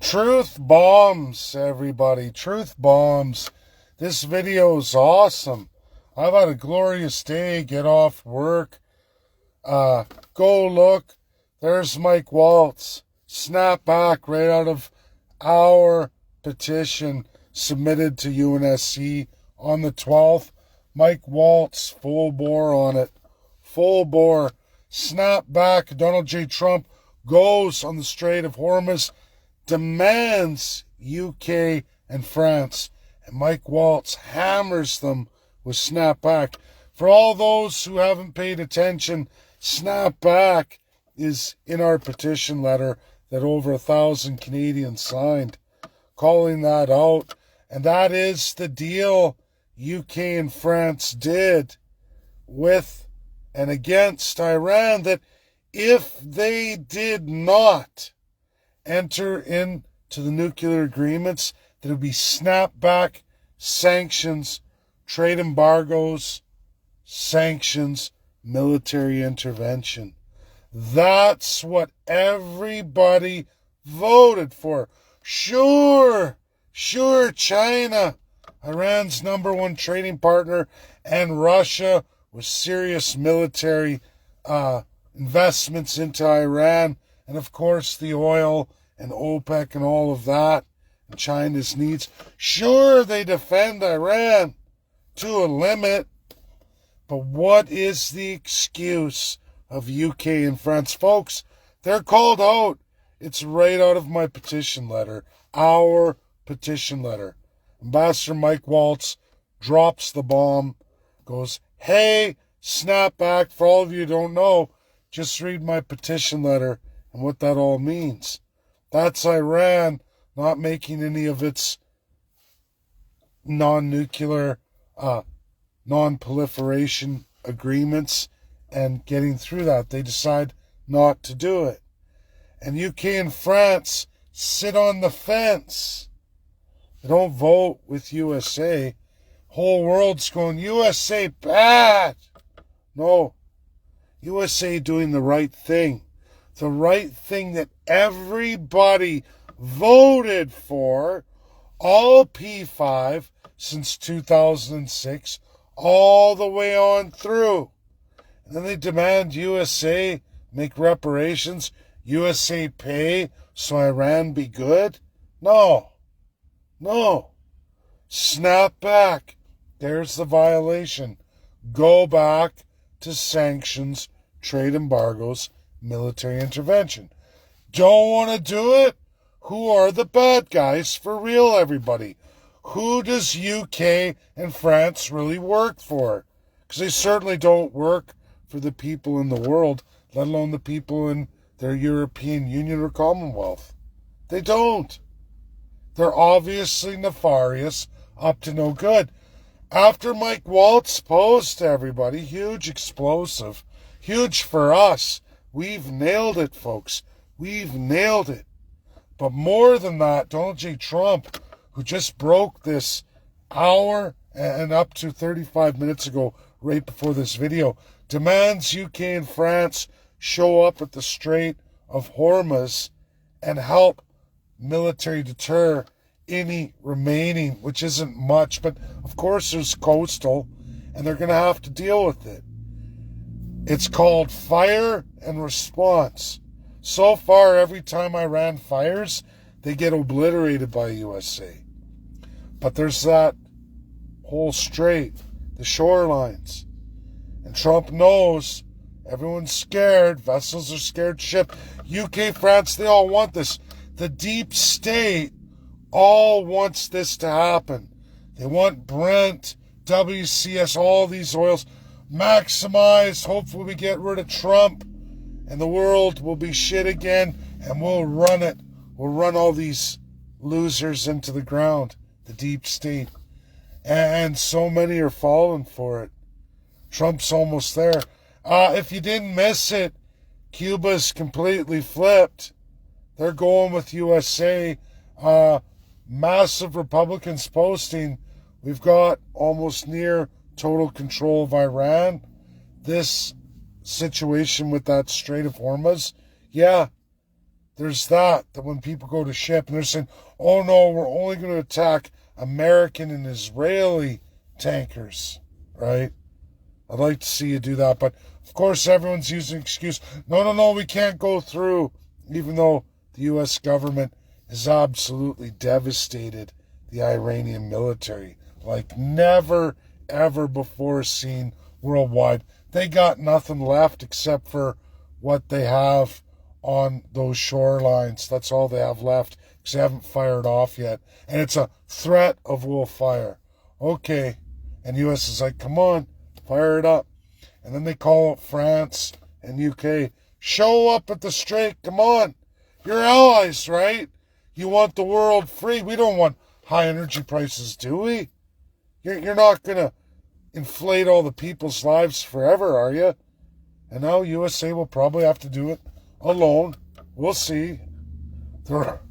Truth bombs, everybody. Truth bombs. This video is awesome. I've had a glorious day. Get off work. Go look. There's Mike Waltz. Snap back right out of our petition submitted to UNSC on the 12th. Mike Waltz, full bore on it. Full bore. Snap back. Donald J. Trump goes on the Strait of Hormuz, demands UK and France, and Mike Waltz hammers them with snap back. For all those who haven't paid attention, snap back is in our petition letter that over 1,000 Canadians signed, calling that out. And that is the deal UK and France did with and against Iran, that if they did not enter into the nuclear agreements, that it would be snapback, sanctions, trade embargoes, sanctions, military intervention. That's what everybody voted for. Sure, China, Iran's #1 trading partner, and Russia with serious military investments into Iran, and of course the oil and OPEC and all of that, and China's needs. Sure, they defend Iran to a limit, but what is the excuse of UK and France? Folks, they're called out. It's right out of my petition letter, our petition letter. Ambassador Mike Waltz drops the bomb, goes, hey, snap back. For all of you who don't know, just read my petition letter and what that all means. That's Iran not making any of its non-nuclear, non-proliferation agreements and getting through that. They decide not to do it. And UK and France sit on the fence. They don't vote with USA. Whole world's going, USA bad. No. USA doing the right thing. The right thing that everybody voted for, all P5 since 2006, all the way on through. And then they demand USA make reparations, USA pay so Iran be good. No. Snap back. There's the violation. Go back to sanctions, trade embargoes, military intervention. Don't want to do it? Who are the bad guys for real, everybody? Who does UK and France really work for? Because they certainly don't work for the people in the world, let alone the people in their European Union or Commonwealth. They don't. They're obviously nefarious, up to no good. After Mike Waltz posed to everybody, huge explosive, huge for us. We've nailed it, folks. We've nailed it. But more than that, Donald J. Trump, who just broke this hour and up to 35 minutes ago, right before this video, demands UK and France show up at the Strait of Hormuz and help military deter any remaining, which isn't much, but of course there's coastal, and they're going to have to deal with it. It's called fire and response. So far, every time Iran fires, they get obliterated by USA. But there's that whole strait, the shorelines. And Trump knows everyone's scared. Vessels are scared to ship. UK, France, they all want this. The deep state all wants this to happen. They want Brent, WCS, all these oils maximized. Hopefully we get rid of Trump and the world will be shit again, and we'll run it. We'll run all these losers into the ground, the deep state. And so many are falling for it. Trump's almost there. If you didn't miss it, Cuba's completely flipped. They're going with USA. Massive Republicans posting, we've got almost near total control of Iran. This situation with that Strait of Hormuz, yeah, there's that when people go to ship and they're saying, oh no, we're only going to attack American and Israeli tankers, right? I'd like to see you do that, but of course everyone's using excuse. No, we can't go through, even though the U.S. government has absolutely devastated the Iranian military like never, ever before seen worldwide. They got nothing left except for what they have on those shorelines. That's all they have left because they haven't fired off yet. And it's a threat of we'll fire. Okay. And U.S. is like, come on, fire it up. And then they call up France and UK. Show up at the Strait. Come on. You're allies, right? You want the world free. We don't want high energy prices, do we? You're not going to inflate all the people's lives forever, are you? And now USA will probably have to do it alone. We'll see. They're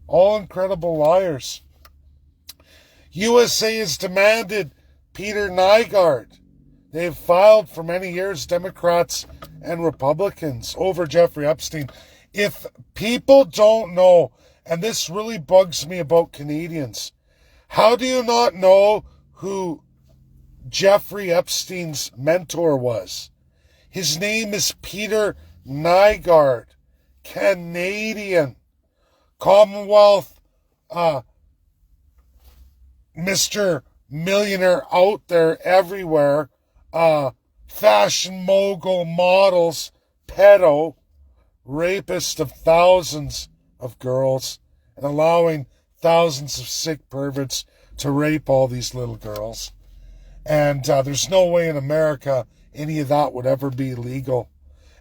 all incredible liars. USA has demanded Peter NYGARD. They've filed for many years, Democrats and Republicans, over Jeffrey Epstein. If people don't know, and this really bugs me about Canadians, how do you not know who Jeffrey Epstein's mentor was? His name is Peter NYGARD, Canadian, Commonwealth, Mr. Millionaire out there everywhere, fashion mogul, models, pedo, rapist of thousands of girls, and allowing thousands of sick perverts to rape all these little girls. And there's no way in America any of that would ever be legal.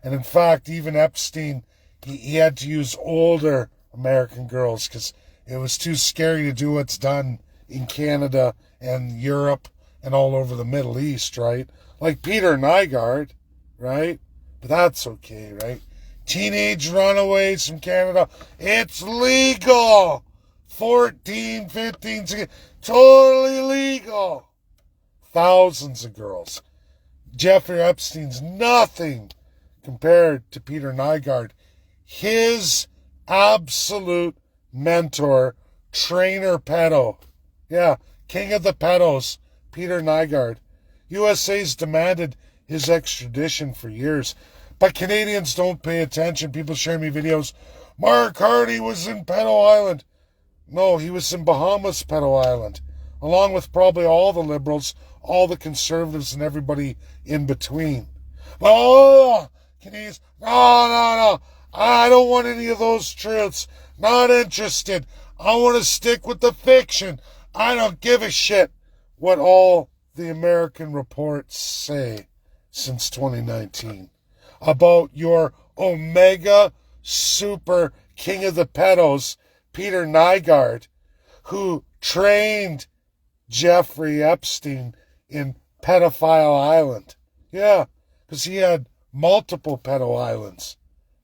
And in fact, even Epstein, he had to use older American girls because it was too scary to do what's done in Canada and Europe and all over the Middle East, right? Like Peter NYGARD, right? But that's okay, right? Teenage runaways from Canada, it's legal. 14, 15, 16, totally legal. Thousands of girls. Jeffrey Epstein's nothing compared to Peter NYGARD. His absolute mentor, trainer pedo. Yeah, king of the pedos, Peter NYGARD. USA's demanded his extradition for years. But Canadians don't pay attention. People share me videos. Mark Hardy was in Pedo Island. No, he was in Bahamas, Pedo Island. Along with probably all the liberals, all the conservatives, and everybody in between. But oh, Canadians, no. I don't want any of those truths. Not interested. I want to stick with the fiction. I don't give a shit what all the American reports say since 2019 about your omega super king of the pedos, Peter NYGARD, who trained Jeffrey Epstein in Pedophile Island. Yeah, because he had multiple pedo islands.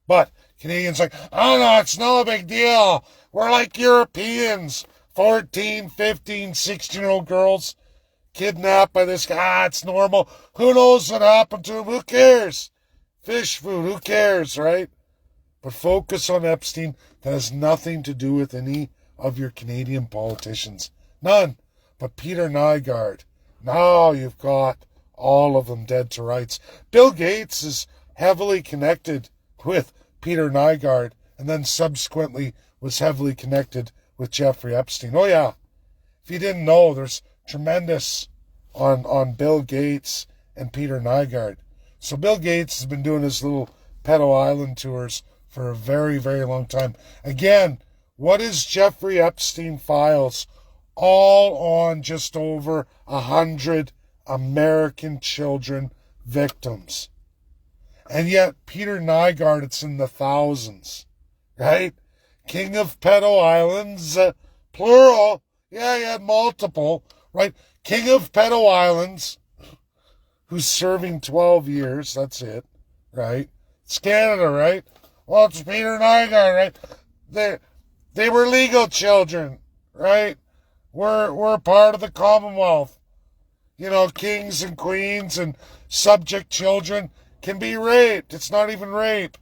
But Canadians like, oh no, it's no big deal. We're like Europeans. 14, 15, 16-year-old girls kidnapped by this guy. It's normal. Who knows what happened to him? Who cares? Fish food. Who cares, right? But focus on Epstein. That has nothing to do with any of your Canadian politicians. None. But Peter NYGARD. Now you've got all of them dead to rights. Bill Gates is heavily connected with Peter NYGARD and then subsequently was heavily connected with Jeffrey Epstein. Oh yeah. If you didn't know, there's tremendous on Bill Gates and Peter NYGARD. So Bill Gates has been doing his little pedo island tours for a very, very long time. Again, what is Jeffrey Epstein files? All on just over 100 American children victims. And yet, Peter NYGARD, it's in the thousands, right? King of Pedo Islands, plural. Yeah, he had multiple, right? King of Pedo Islands, who's serving 12 years, that's it, right? It's Canada, right? Well, it's Peter NYGARD, right? They were legal children, right? We're part of the Commonwealth. You know, kings and queens and subject children can be raped. It's not even rape,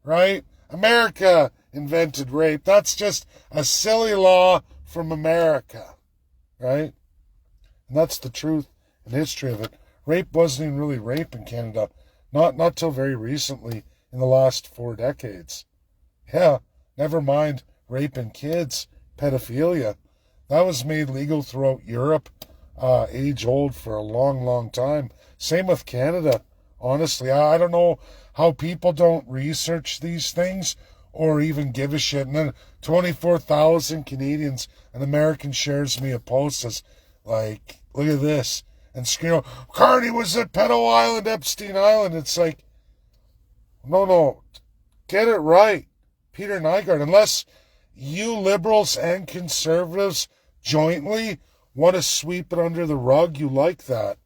right? America invented rape. That's just a silly law from America, right? And that's the truth and history of it. Rape wasn't even really rape in Canada. Not till very recently, in the last 4 decades. Yeah, never mind raping kids, pedophilia. That was made legal throughout Europe, age old for a long, long time. Same with Canada. Honestly, I don't know how people don't research these things or even give a shit. And then 24,000 Canadians, an American shares me a post says, like, look at this. And scream, Carney was at Pedo Island, Epstein Island. It's like, no, get it right. Peter NYGARD, unless you liberals and conservatives jointly want to sweep it under the rug, you like that.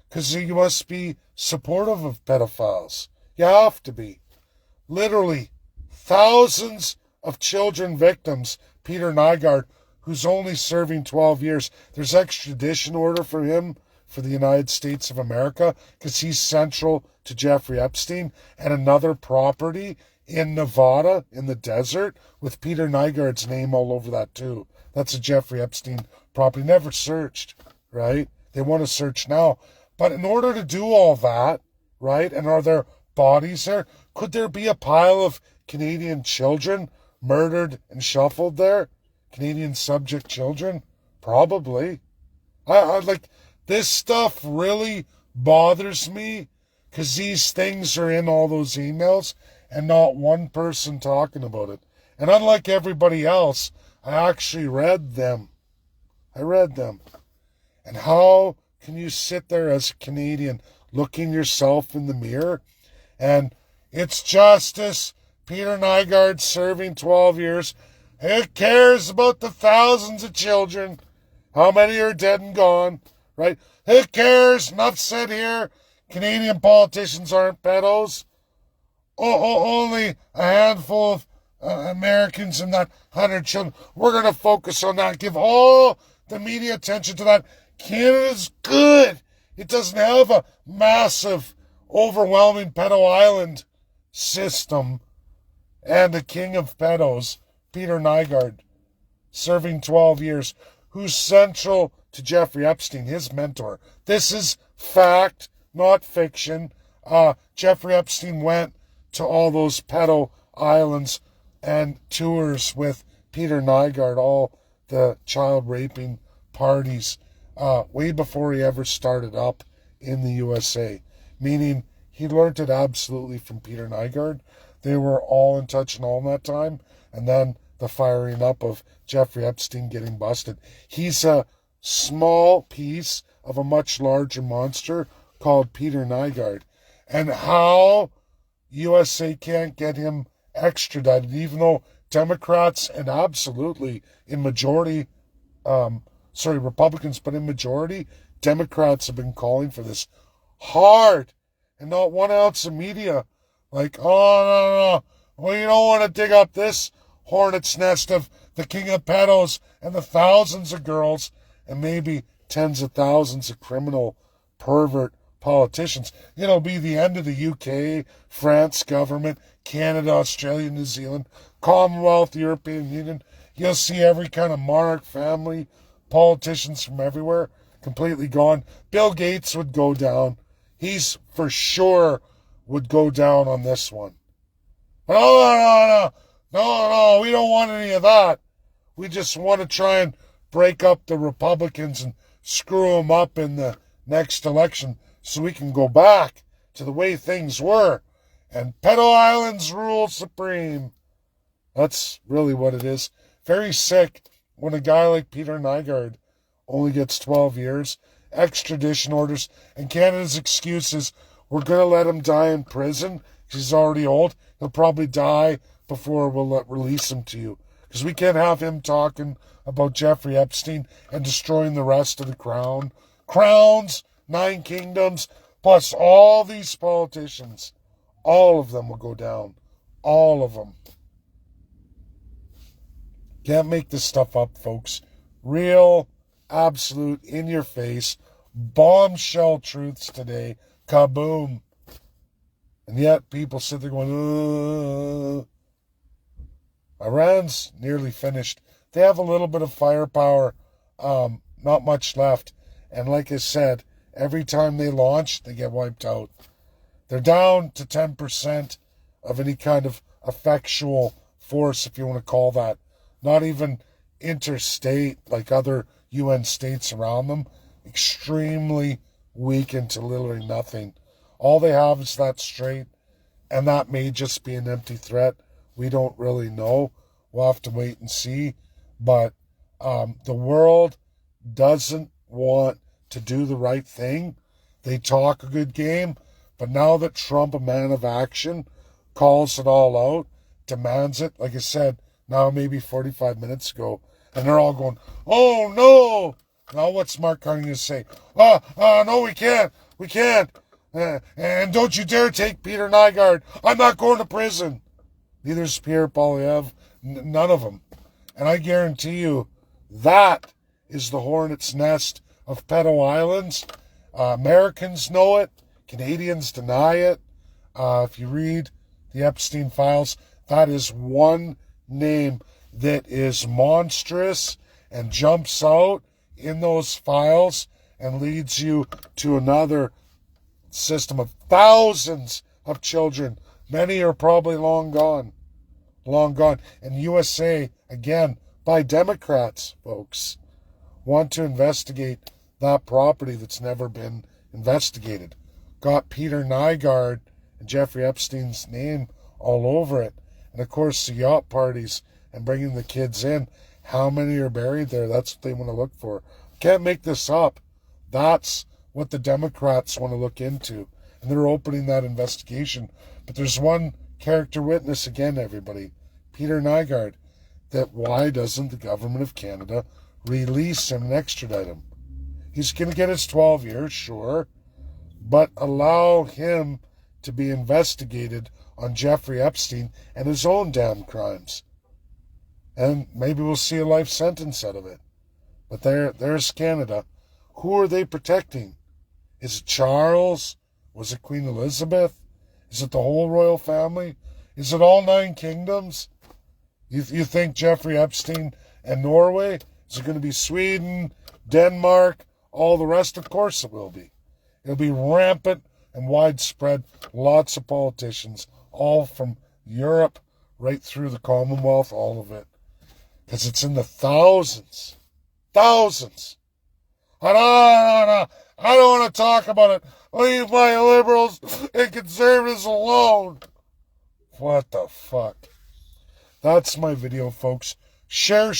Because you must be supportive of pedophiles. You have to be. Literally, thousands of children victims. Peter NYGARD, who's only serving 12 years. There's extradition order for him for the United States of America because he's central to Jeffrey Epstein, and another property in Nevada in the desert with Peter NYGARD's name all over that too. That's a Jeffrey Epstein property. Never searched, right? They want to search now. But in order to do all that, right, and are there bodies there? Could there be a pile of Canadian children murdered and shuffled there? Canadian subject children? Probably. I like, this stuff really bothers me because these things are in all those emails and not one person talking about it. And unlike everybody else, I actually read them. I read them. And how can you sit there as a Canadian looking yourself in the mirror and it's justice, Peter NYGARD serving 12 years. Who cares about the thousands of children? How many are dead and gone, right? Who cares? Enough said here. Canadian politicians aren't pedos. Only a handful of Americans and not 100 children. We're going to focus on that. Give all the media attention to that. Canada's good. It doesn't have a massive, overwhelming pedo island system. And the king of pedos, Peter NYGARD, serving 12 years, who's central to Jeffrey Epstein, his mentor. This is fact, not fiction. Jeffrey Epstein went to all those pedo islands and tours with Peter NYGARD, all the child raping parties, way before he ever started up in the USA. Meaning he learned it absolutely from Peter NYGARD. They were all in touch and all that time. And then the firing up of Jeffrey Epstein getting busted. He's a small piece of a much larger monster called Peter NYGARD. And how USA can't get him extradited, even though Democrats and absolutely in majority, Republicans, but in majority, Democrats have been calling for this hard, and not 1 ounce of media. Like, oh, no. Well, you don't want to dig up this hornet's nest of the king of pedos and the thousands of girls and maybe tens of thousands of criminal pervert politicians. It'll be the end of the UK, France government, Canada, Australia, New Zealand, Commonwealth, European Union. You'll see every kind of monarch family, politicians from everywhere completely gone. Bill Gates would go down. He's for sure would go down on this one. But no, we don't want any of that. We just want to try and break up the Republicans and screw them up in the next election so we can go back to the way things were. And Pedo Islands rule supreme. That's really what it is. Very sick when a guy like Peter NYGARD only gets 12 years, extradition orders, and Canada's excuse is we're going to let him die in prison because he's already old. He'll probably die before we'll release him to you. Because we can't have him talking about Jeffrey Epstein and destroying the rest of the crown. Crowns, 9 kingdoms, plus all these politicians. All of them will go down. All of them. Can't make this stuff up, folks. Real, absolute, in-your-face, bombshell truths today. Kaboom. And yet people sit there going, Iran's nearly finished. They have a little bit of firepower, not much left. And like I said, every time they launch, they get wiped out. They're down to 10% of any kind of effectual force, if you want to call that. Not even interstate, like other UN states around them. Extremely weakened to literally nothing. All they have is that strait, and that may just be an empty threat. We don't really know. We'll have to wait and see. But the world doesn't want to do the right thing. They talk a good game, but now that Trump, a man of action, calls it all out, demands it, like I said, now maybe 45 minutes ago, and they're all going, oh no! Now what's Mark Carney going to say? No, we can't. We can't. And don't you dare take Peter NYGARD. I'm not going to prison. Neither is Pierre Poilievre. None of them. And I guarantee you, that is the hornet's nest of pedo islands. Americans know it. Canadians deny it. If you read the Epstein files, that is one name that is monstrous and jumps out in those files and leads you to another system of thousands of children. Many are probably long gone. Long gone. And USA, again, by Democrats, folks, want to investigate that property that's never been investigated. Got Peter NYGARD and Jeffrey Epstein's name all over it. And of course, the yacht parties and bringing the kids in. How many are buried there? That's what they want to look for. Can't make this up. That's what the Democrats want to look into. And they're opening that investigation. But there's one character witness again, everybody. Peter NYGARD. That why doesn't the government of Canada release him and extradite him? He's going to get his 12 years, sure. But allow him to be investigated on Jeffrey Epstein and his own damn crimes. And maybe we'll see a life sentence out of it. But there's Canada. Who are they protecting? Is it Charles? Was it Queen Elizabeth? Is it the whole royal family? Is it all 9 kingdoms? You think Jeffrey Epstein and Norway? Is it going to be Sweden, Denmark, all the rest? Of course it will be. It'll be rampant and widespread. Lots of politicians, all from Europe right through the Commonwealth, all of it. Because it's in the thousands. Thousands. I don't want to talk about it. Leave my liberals and conservatives alone. What the fuck? That's my video, folks. Share.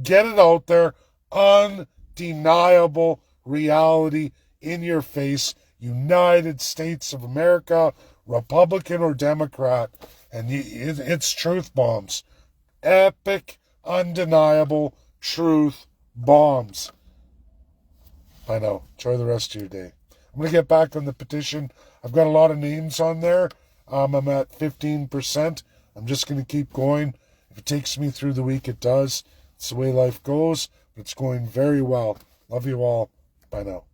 Get it out there. Undeniable reality in your face. United States of America, Republican or Democrat. And it's truth bombs. Epic, undeniable truth bombs. I know. Enjoy the rest of your day. I'm going to get back on the petition. I've got a lot of names on there. I'm at 15%. I'm just going to keep going. If it takes me through the week, it does. It's the way life goes. But it's going very well. Love you all. Bye now.